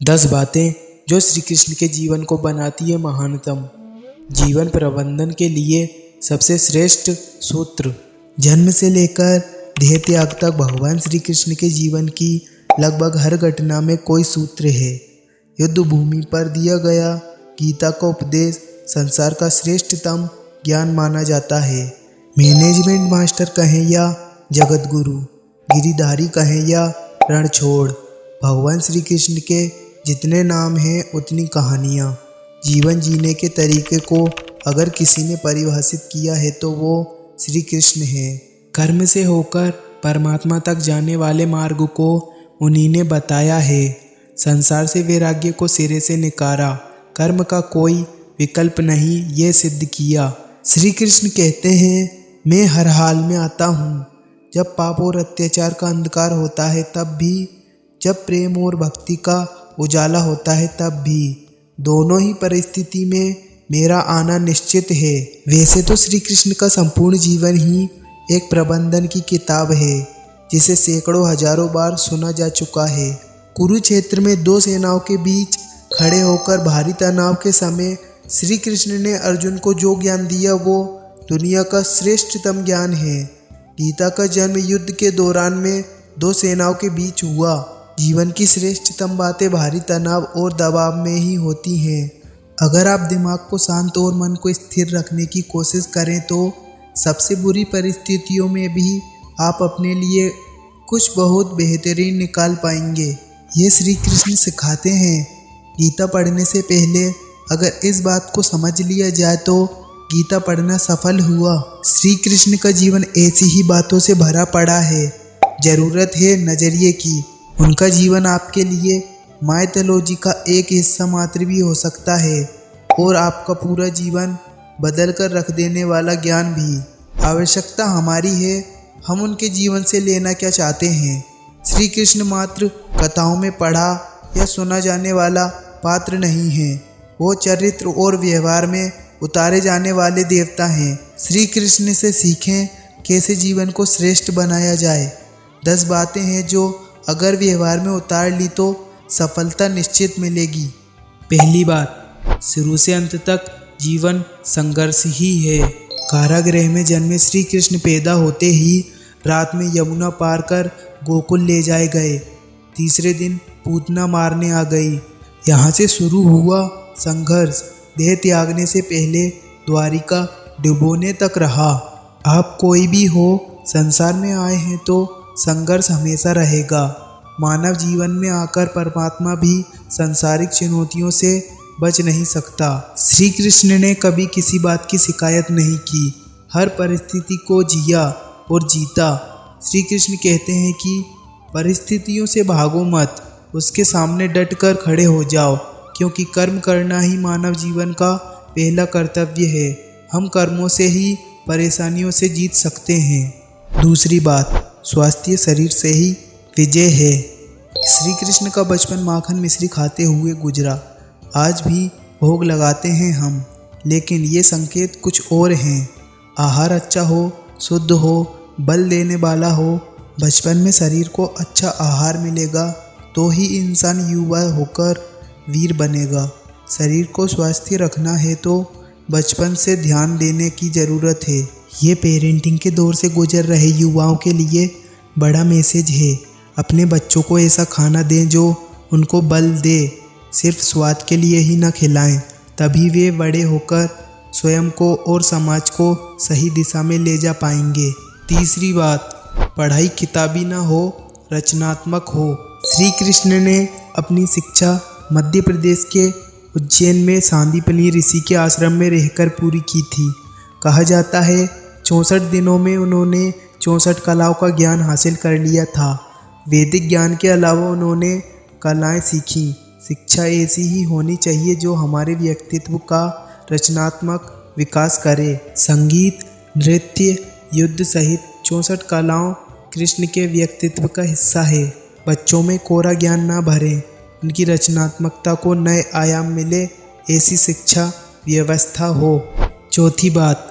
10 बातें जो श्री कृष्ण के जीवन को बनाती है महानतम। जीवन प्रबंधन के लिए सबसे श्रेष्ठ सूत्र। जन्म से लेकर देह त्याग तक भगवान श्री कृष्ण के जीवन की लगभग हर घटना में कोई सूत्र है। युद्ध भूमि पर दिया गया गीता का उपदेश संसार का श्रेष्ठतम ज्ञान माना जाता है। मैनेजमेंट मास्टर कहें या जगत गुरु, गिरिधारी कहें या रणछोड़, भगवान श्री कृष्ण के जितने नाम हैं उतनी कहानियाँ। जीवन जीने के तरीके को अगर किसी ने परिभाषित किया है तो वो श्री कृष्ण है। कर्म से होकर परमात्मा तक जाने वाले मार्ग को उन्हीं ने बताया है। संसार से वैराग्य को सिरे से निकारा, कर्म का कोई विकल्प नहीं ये सिद्ध किया। श्री कृष्ण कहते हैं, मैं हर हाल में आता हूँ, जब पाप और अत्याचार का अंधकार होता है तब भी, जब प्रेम और भक्ति का उजाला होता है तब भी। दोनों ही परिस्थिति में मेरा आना निश्चित है। वैसे तो श्री कृष्ण का संपूर्ण जीवन ही एक प्रबंधन की किताब है, जिसे सैकड़ों हजारों बार सुना जा चुका है। कुरुक्षेत्र में दो सेनाओं के बीच खड़े होकर भारी तनाव के समय श्री कृष्ण ने अर्जुन को जो ज्ञान दिया वो दुनिया का श्रेष्ठतम ज्ञान है। गीता का जन्म युद्ध के दौरान में दो सेनाओं के बीच हुआ। जीवन की श्रेष्ठतम बातें भारी तनाव और दबाव में ही होती हैं। अगर आप दिमाग को शांत और मन को स्थिर रखने की कोशिश करें तो सबसे बुरी परिस्थितियों में भी आप अपने लिए कुछ बहुत बेहतरीन निकाल पाएंगे। ये श्री कृष्ण सिखाते हैं। गीता पढ़ने से पहले अगर इस बात को समझ लिया जाए तो गीता पढ़ना सफल हुआ। श्री कृष्ण का जीवन ऐसी ही बातों से भरा पड़ा है। जरूरत है नजरिए की। उनका जीवन आपके लिए माइथोलॉजी का एक हिस्सा मात्र भी हो सकता है और आपका पूरा जीवन बदल कर रख देने वाला ज्ञान भी। आवश्यकता हमारी है, हम उनके जीवन से लेना क्या चाहते हैं। श्री कृष्ण मात्र कथाओं में पढ़ा या सुना जाने वाला पात्र नहीं है, वो चरित्र और व्यवहार में उतारे जाने वाले देवता हैं। श्री कृष्ण से सीखें कैसे जीवन को श्रेष्ठ बनाया जाए। 10 बातें हैं जो अगर व्यवहार में उतार ली तो सफलता निश्चित मिलेगी। पहली बात, शुरू से अंत तक जीवन संघर्ष ही है। कारागृह में जन्मे श्री कृष्ण पैदा होते ही रात में यमुना पार कर गोकुल ले जाए गए। तीसरे दिन पूतना मारने आ गई। यहाँ से शुरू हुआ संघर्ष। देह त्यागने से पहले द्वारिका डुबोने तक रहा। आप कोई भी हो, संसार में आए हैं तो संघर्ष हमेशा रहेगा। मानव जीवन में आकर परमात्मा भी सांसारिक चुनौतियों से बच नहीं सकता। श्री कृष्ण ने कभी किसी बात की शिकायत नहीं की, हर परिस्थिति को जिया और जीता। श्री कृष्ण कहते हैं कि परिस्थितियों से भागो मत, उसके सामने डट कर खड़े हो जाओ, क्योंकि कर्म करना ही मानव जीवन का पहला कर्तव्य है। हम कर्मों से ही परेशानियों से जीत सकते हैं। दूसरी बात, स्वास्थ्य शरीर से ही विजय है। श्री कृष्ण का बचपन माखन मिश्री खाते हुए गुजरा। आज भी भोग लगाते हैं हम, लेकिन ये संकेत कुछ और हैं। आहार अच्छा हो, शुद्ध हो, बल देने वाला हो। बचपन में शरीर को अच्छा आहार मिलेगा तो ही इंसान युवा होकर वीर बनेगा। शरीर को स्वस्थ रखना है तो बचपन से ध्यान देने की ज़रूरत है। ये पेरेंटिंग के दौर से गुजर रहे युवाओं के लिए बड़ा मैसेज है। अपने बच्चों को ऐसा खाना दें जो उनको बल दे, सिर्फ स्वाद के लिए ही न खिलाएं, तभी वे बड़े होकर स्वयं को और समाज को सही दिशा में ले जा पाएंगे। तीसरी बात, पढ़ाई किताबी ना हो, रचनात्मक हो। श्री कृष्ण ने अपनी शिक्षा मध्य प्रदेश के उज्जैन में सांदीपनि ऋषि के आश्रम में रहकर पूरी की थी। कहा जाता है 64 दिनों में उन्होंने 64 कलाओं का ज्ञान हासिल कर लिया था। वैदिक ज्ञान के अलावा उन्होंने कलाएं सीखी। शिक्षा ऐसी ही होनी चाहिए जो हमारे व्यक्तित्व का रचनात्मक विकास करे। संगीत, नृत्य, युद्ध सहित 64 कलाओं कृष्ण के व्यक्तित्व का हिस्सा है। बच्चों में कोरा ज्ञान ना भरें, उनकी रचनात्मकता को नए आयाम मिले, ऐसी शिक्षा व्यवस्था हो। चौथी बात,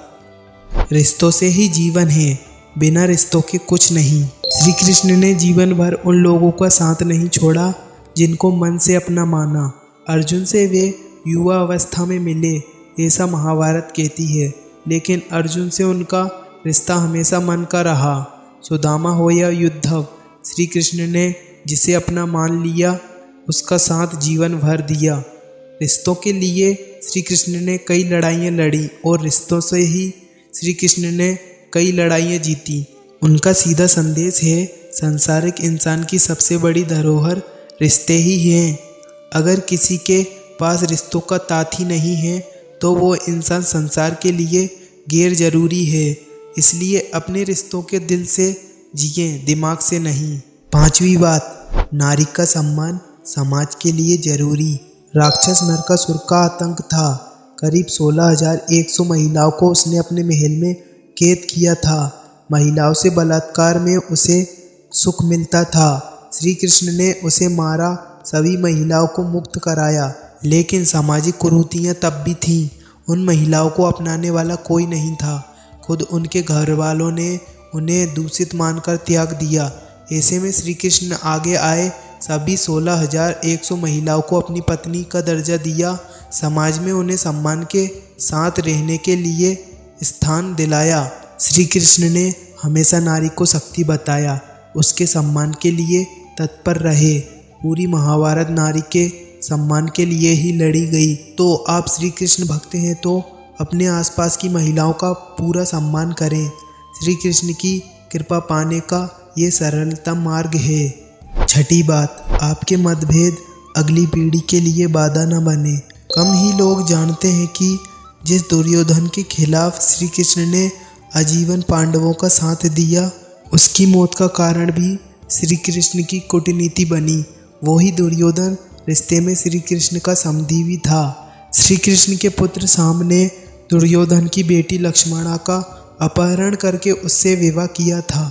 रिश्तों से ही जीवन है, बिना रिश्तों के कुछ नहीं। श्री कृष्ण ने जीवन भर उन लोगों का साथ नहीं छोड़ा जिनको मन से अपना माना। अर्जुन से वे युवा अवस्था में मिले, ऐसा महाभारत कहती है, लेकिन अर्जुन से उनका रिश्ता हमेशा मन का रहा। सुदामा हो या युद्धव, श्री कृष्ण ने जिसे अपना मान लिया उसका साथ जीवन भर दिया। रिश्तों के लिए श्री कृष्ण ने कई लड़ाइयाँ लड़ी और रिश्तों से ही श्री कृष्ण ने कई लड़ाइयाँ जीती। उनका सीधा संदेश है, सांसारिक इंसान की सबसे बड़ी धरोहर रिश्ते ही हैं। अगर किसी के पास रिश्तों का ताथ ही नहीं है तो वो इंसान संसार के लिए गैर जरूरी है। इसलिए अपने रिश्तों के दिल से जिए, दिमाग से नहीं। पांचवी बात, नारी का सम्मान समाज के लिए जरूरी। राक्षस नरकासुर का आतंक था। करीब 16,100 महिलाओं को उसने अपने महल में कैद किया था। महिलाओं से बलात्कार में उसे सुख मिलता था। श्री कृष्ण ने उसे मारा, सभी महिलाओं को मुक्त कराया, लेकिन सामाजिक कुरीतियां तब भी थीं। उन महिलाओं को अपनाने वाला कोई नहीं था। खुद उनके घर वालों ने उन्हें दूषित मानकर त्याग दिया। ऐसे में श्री कृष्ण आगे आए, सभी 16,100 महिलाओं को अपनी पत्नी का दर्जा दिया, समाज में उन्हें सम्मान के साथ रहने के लिए स्थान दिलाया। श्री कृष्ण ने हमेशा नारी को शक्ति बताया, उसके सम्मान के लिए तत्पर रहे। पूरी महाभारत नारी के सम्मान के लिए ही लड़ी गई। तो आप श्री कृष्ण भक्त हैं तो अपने आसपास की महिलाओं का पूरा सम्मान करें। श्री कृष्ण की कृपा पाने का ये सरलतम मार्ग है। छठी बात, आपके मतभेद अगली पीढ़ी के लिए बाधा न बने। कम ही लोग जानते हैं कि जिस दुर्योधन के खिलाफ श्री कृष्ण ने आजीवन पांडवों का साथ दिया, उसकी मौत का कारण भी श्री कृष्ण की कूटनीति बनी। वही दुर्योधन रिश्ते में श्री कृष्ण का समधी था। श्री कृष्ण के पुत्र शाम ने दुर्योधन की बेटी लक्ष्मणा का अपहरण करके उससे विवाह किया था,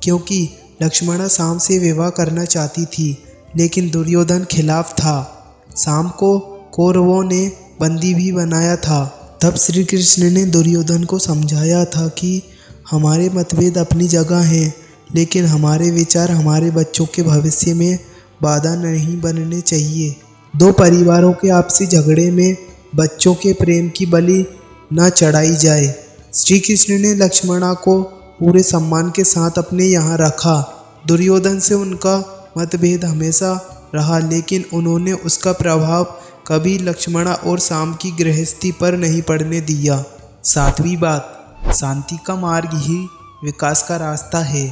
क्योंकि लक्ष्मणा शाम से विवाह करना चाहती थी, लेकिन दुर्योधन खिलाफ था। शाम को कौरवों ने बंदी भी बनाया था। तब श्री कृष्ण ने दुर्योधन को समझाया था कि हमारे मतभेद अपनी जगह हैं, लेकिन हमारे विचार हमारे बच्चों के भविष्य में बाधा नहीं बनने चाहिए। दो परिवारों के आपसी झगड़े में बच्चों के प्रेम की बलि न चढ़ाई जाए। श्री कृष्ण ने लक्ष्मणा को पूरे सम्मान के साथ अपने यहाँ रखा। दुर्योधन से उनका मतभेद हमेशा रहा, लेकिन उन्होंने उसका प्रभाव कभी लक्ष्मणा और शाम की गृहस्थी पर नहीं पड़ने दिया। सातवीं बात, शांति का मार्ग ही विकास का रास्ता है।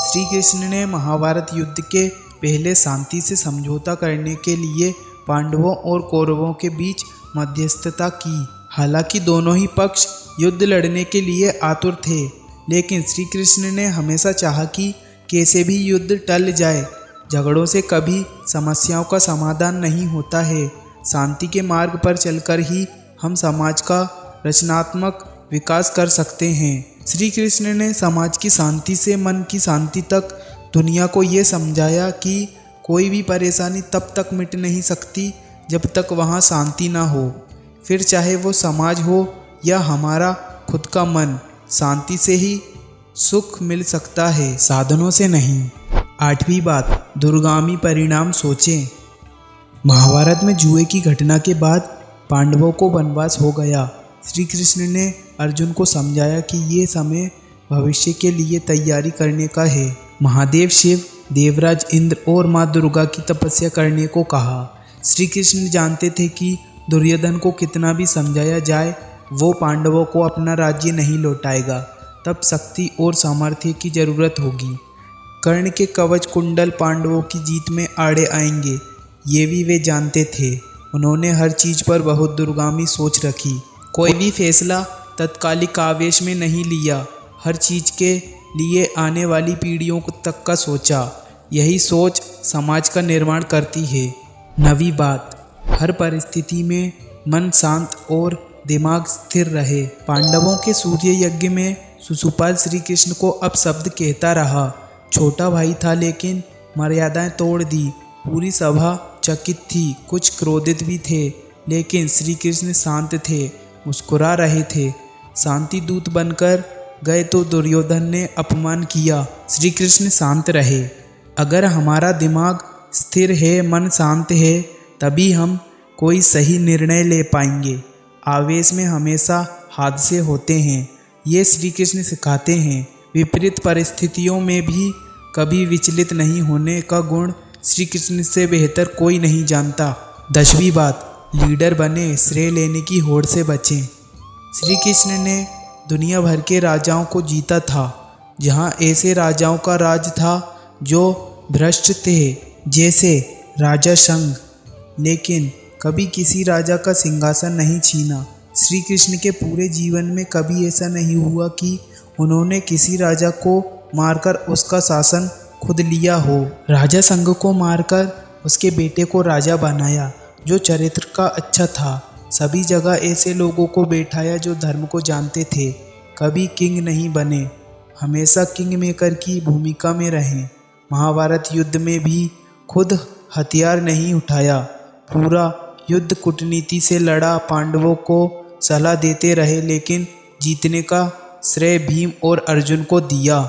श्री कृष्ण ने महाभारत युद्ध के पहले शांति से समझौता करने के लिए पांडवों और कौरवों के बीच मध्यस्थता की। हालांकि दोनों ही पक्ष युद्ध लड़ने के लिए आतुर थे, लेकिन श्री कृष्ण ने हमेशा चाहा कि कैसे भी युद्ध टल जाए। झगड़ों से कभी समस्याओं का समाधान नहीं होता है। शांति के मार्ग पर चलकर ही हम समाज का रचनात्मक विकास कर सकते हैं। श्री कृष्ण ने समाज की शांति से मन की शांति तक दुनिया को ये समझाया कि कोई भी परेशानी तब तक मिट नहीं सकती जब तक वहाँ शांति ना हो। फिर चाहे वो समाज हो या हमारा खुद का मन, शांति से ही सुख मिल सकता है, साधनों से नहीं। आठवीं बात, दूरगामी परिणाम सोचें। महाभारत में जुए की घटना के बाद पांडवों को वनवास हो गया। श्री कृष्ण ने अर्जुन को समझाया कि ये समय भविष्य के लिए तैयारी करने का है। महादेव शिव, देवराज इंद्र और माँ दुर्गा की तपस्या करने को कहा। श्री कृष्ण जानते थे कि दुर्योधन को कितना भी समझाया जाए, वो पांडवों को अपना राज्य नहीं लौटाएगा। तब शक्ति और सामर्थ्य की जरूरत होगी। कर्ण के कवच कुंडल पांडवों की जीत में आड़े आएंगे, ये भी वे जानते थे। उन्होंने हर चीज़ पर बहुत दूरगामी सोच रखी। कोई भी फैसला तत्कालिक आवेश में नहीं लिया, हर चीज़ के लिए आने वाली पीढ़ियों तक का सोचा। यही सोच समाज का निर्माण करती है। नवी बात, हर परिस्थिति में मन शांत और दिमाग स्थिर रहे। पांडवों के सूर्य यज्ञ में शिशुपाल श्री कृष्ण को अब शब्द कहता रहा। छोटा भाई था लेकिन मर्यादाएं तोड़ दी। पूरी सभा चकित थी, कुछ क्रोधित भी थे, लेकिन श्री कृष्ण शांत थे, मुस्कुरा रहे थे। शांति दूत बनकर गए तो दुर्योधन ने अपमान किया। श्री कृष्ण शांत रहे। अगर हमारा दिमाग स्थिर है, मन शांत है, तभी हम कोई सही निर्णय ले पाएंगे। आवेश में हमेशा हादसे होते हैं, ये श्री कृष्ण सिखाते हैं। विपरीत परिस्थितियों में भी कभी विचलित नहीं होने का गुण श्री कृष्ण से बेहतर कोई नहीं जानता। 10वीं बात, लीडर बने, श्रेय लेने की होड़ से बचें। श्री कृष्ण ने दुनिया भर के राजाओं को जीता था। जहाँ ऐसे राजाओं का राज था जो भ्रष्ट थे, जैसे राजा शंग, लेकिन कभी किसी राजा का सिंहासन नहीं छीना। श्री कृष्ण के पूरे जीवन में कभी ऐसा नहीं हुआ कि उन्होंने किसी राजा को मारकर उसका शासन खुद लिया हो। राजा शंग को मारकर उसके बेटे को राजा बनाया, जो चरित्र का अच्छा था। सभी जगह ऐसे लोगों को बैठाया जो धर्म को जानते थे। कभी किंग नहीं बने, हमेशा किंग मेकर की भूमिका में रहें। महाभारत युद्ध में भी खुद हथियार नहीं उठाया, पूरा युद्ध कूटनीति से लड़ा। पांडवों को सलाह देते रहे, लेकिन जीतने का श्रेय भीम और अर्जुन को दिया।